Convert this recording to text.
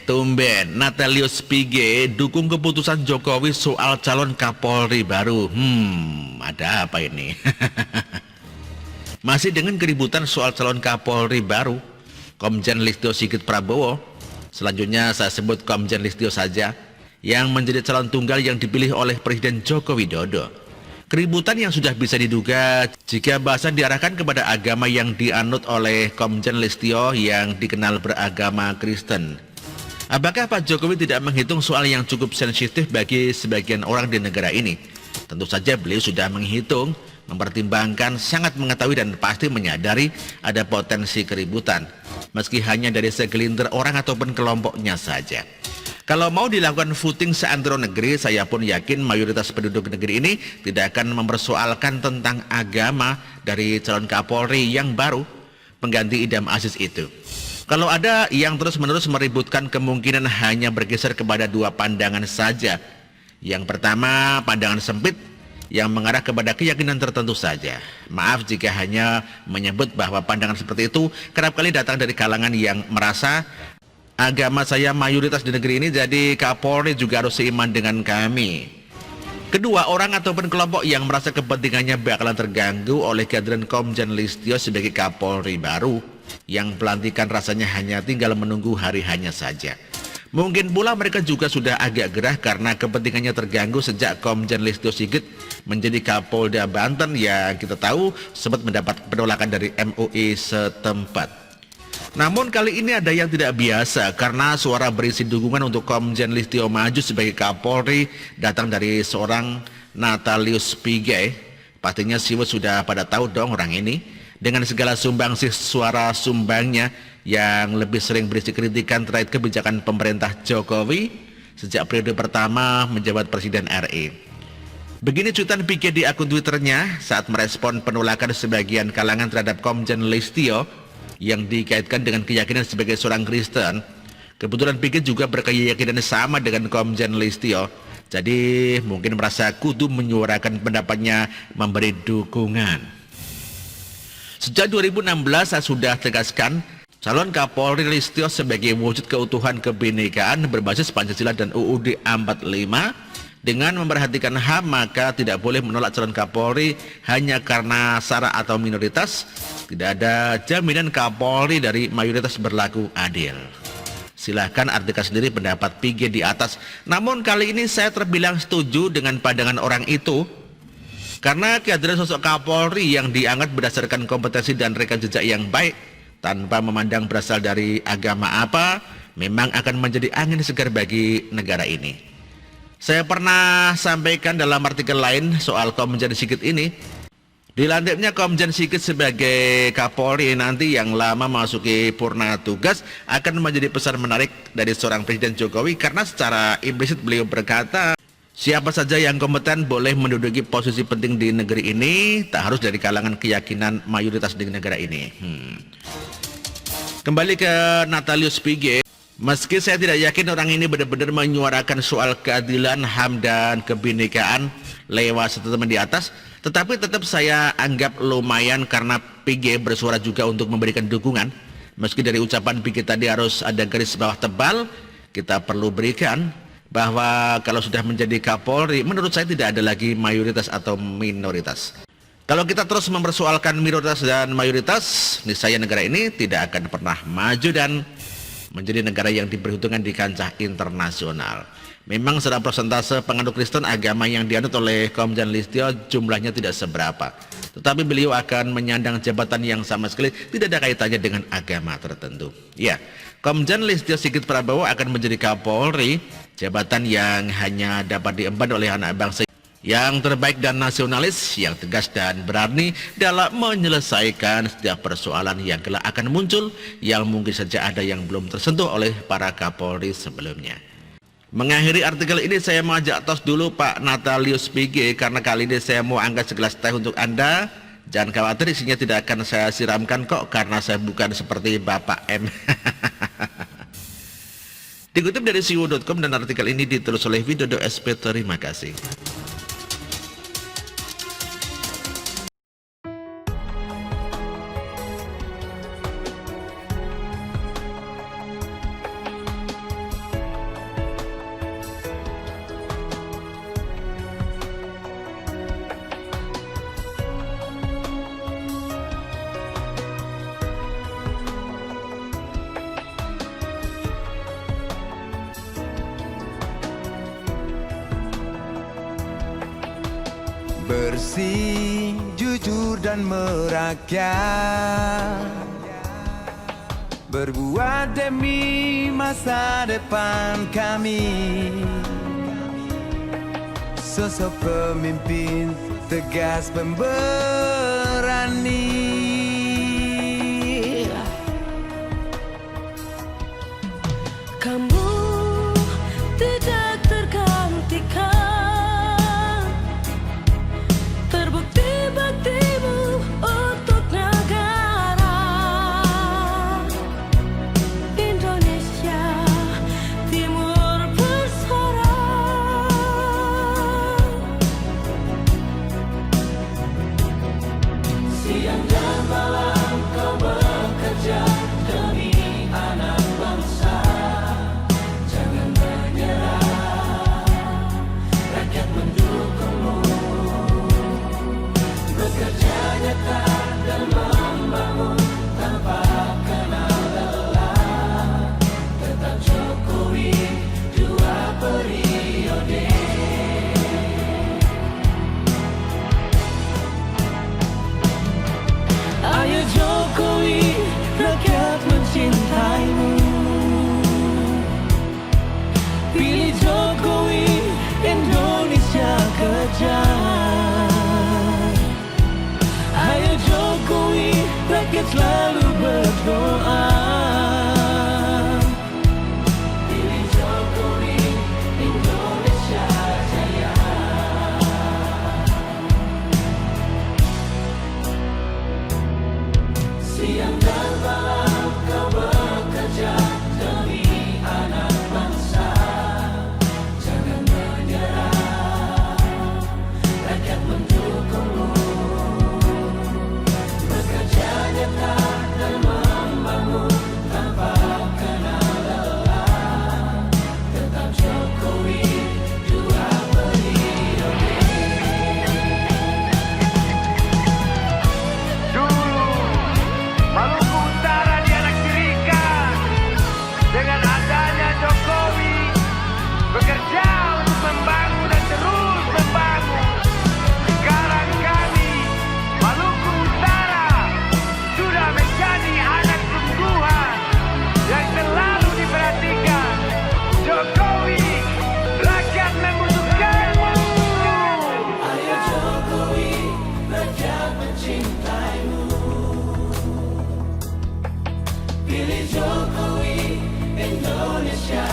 Tumben, Natalius Pige dukung keputusan Jokowi soal calon Kapolri baru. Ada apa ini? Masih dengan keributan soal calon Kapolri baru, Komjen Listio Sigit Prabowo, selanjutnya saya sebut Komjen Listio saja, yang menjadi calon tunggal yang dipilih oleh Presiden Joko Widodo. Keributan yang sudah bisa diduga jika bahasan diarahkan kepada agama yang dianut oleh Komjen Listio yang dikenal beragama Kristen. Apakah Pak Jokowi tidak menghitung soal yang cukup sensitif bagi sebagian orang di negara ini? Tentu saja beliau sudah menghitung, mempertimbangkan, sangat mengetahui dan pasti menyadari ada potensi keributan, meski hanya dari segelintir orang ataupun kelompoknya saja. Kalau mau dilakukan voting seantero negeri, saya pun yakin mayoritas penduduk negeri ini tidak akan mempersoalkan tentang agama dari calon Kapolri yang baru, pengganti Idam Aziz itu. Kalau ada yang terus-menerus meributkan, kemungkinan hanya bergeser kepada dua pandangan saja. Yang pertama, pandangan sempit yang mengarah kepada keyakinan tertentu saja. Maaf jika hanya menyebut bahwa pandangan seperti itu kerap kali datang dari kalangan yang merasa agama saya mayoritas di negeri ini, jadi Kapolri juga harus seiman dengan kami. Kedua, orang ataupun kelompok yang merasa kepentingannya bakalan terganggu oleh kehadiran Komjen Listio sebagai Kapolri baru, yang pelantikan rasanya hanya tinggal menunggu hari hanya saja. Mungkin pula mereka juga sudah agak gerah karena kepentingannya terganggu sejak Komjen Listio Sigit menjadi Kapolda Banten yang kita tahu sempat mendapat penolakan dari MUI setempat. Namun kali ini ada yang tidak biasa karena suara berisi dukungan untuk Komjen Listio maju sebagai Kapolri datang dari seorang Natalius Pige. Pastinya Siwo sudah pada tahu dong orang ini. Dengan segala sumbangsih suara sumbangnya yang lebih sering berisi kritikan terkait kebijakan pemerintah Jokowi sejak periode pertama menjabat Presiden RI. Begini cuitan Pige di akun Twitternya saat merespon penolakan sebagian kalangan terhadap Komjen Listio yang dikaitkan dengan keyakinan sebagai seorang Kristen. Kebetulan Pige juga berkeyakinan sama dengan Komjen Listio, jadi mungkin merasa kudu menyuarakan pendapatnya memberi dukungan. Sejak 2016 saya sudah tegaskan calon Kapolri Listio sebagai wujud keutuhan kebinekaan berbasis Pancasila dan UUD 45 dengan memperhatikan HAM, maka tidak boleh menolak calon Kapolri hanya karena sara atau minoritas. Tidak ada jaminan Kapolri dari mayoritas berlaku adil. Silahkan artikan sendiri pendapat Pige di atas. Namun kali ini saya terbilang setuju dengan pandangan orang itu, karena kehadiran sosok Kapolri yang dianggap berdasarkan kompetensi dan rekam jejak yang baik tanpa memandang berasal dari agama apa, memang akan menjadi angin segar bagi negara ini. Saya pernah sampaikan dalam artikel lain soal Komjen Sigit ini. Dilantiknya Komjen Sigit sebagai Kapolri nanti yang lama memasuki purna tugas akan menjadi pesan menarik dari seorang Presiden Jokowi, karena secara implisit beliau berkata, siapa saja yang kompeten boleh menduduki posisi penting di negeri ini, tak harus dari kalangan keyakinan mayoritas di negara ini. Kembali ke Natalius Pige, meski saya tidak yakin orang ini benar-benar menyuarakan soal keadilan, HAM dan kebinekaan lewat statement di atas, tetapi tetap saya anggap lumayan karena Pige bersuara juga untuk memberikan dukungan. Meski dari ucapan Pige tadi harus ada garis bawah tebal, kita perlu berikan bahwa kalau sudah menjadi Kapolri, menurut saya tidak ada lagi mayoritas atau minoritas. Kalau kita terus mempersoalkan minoritas dan mayoritas, niscaya negara ini tidak akan pernah maju dan menjadi negara yang diperhitungkan di kancah internasional. Memang secara persentase penganut Kristen, agama yang dianut oleh Komjen Listio jumlahnya tidak seberapa, tetapi beliau akan menyandang jabatan yang sama sekali tidak ada kaitannya dengan agama tertentu. Ya, Komjen Listio Sigit Prabowo akan menjadi Kapolri, jabatan yang hanya dapat diemban oleh anak bangsa yang terbaik dan nasionalis, yang tegas dan berani dalam menyelesaikan setiap persoalan yang kelak akan muncul, yang mungkin saja ada yang belum tersentuh oleh para Kapolri sebelumnya. Mengakhiri artikel ini saya mau ajak tos dulu Pak Natalius Pige, karena kali ini saya mau angkat segelas teh untuk Anda. Jangan khawatir, isinya tidak akan saya siramkan kok, karena saya bukan seperti Bapak M. Dikutip dari siwo.com dan artikel ini ditulis oleh Widodo SP. Terima kasih. bersih, jujur dan merakyat, berbuat demi masa depan kami. Sosok pemimpin tegas pemberani. Kamu tidak tergantikan, terbukti baktimu untuk negara Indonesia Timur bersuara. Siang dan malam kau bekerja demi anak bangsa. Jangan menyerah, rakyat mendukungmu. Bekerja nyata dan membangun tanpa kenal lelah. Tetap Jokowi 2 periode. Ayo Jokowi, rakyat mencintaimu. Pilih Jokowi, Indonesia kejar. Ayo Jokowi, rakyat selalu berdoa. Pilih Jokowi, Indonesia jaya. Siang dan malam kau bekerja demi anak bangsa. Jangan menyerah, rakyat mendukungmu. Bekerja nyata dan membangun tanpa kenal lelah. Tetap Jokowi 2 periode. Dulu Maluku Utara dianaktirikan. Dengan adanya Jokowi bekerja untuk membangun dan terus membangun. Sekarang kami Maluku Utara sudah menjadi anak sungguhan yang selalu diperhatikan. Jokowi, rakyat membutuhkanmu. Ayo Jokowi, rakyat mencintaimu. Pilih Jokowi, Indonesia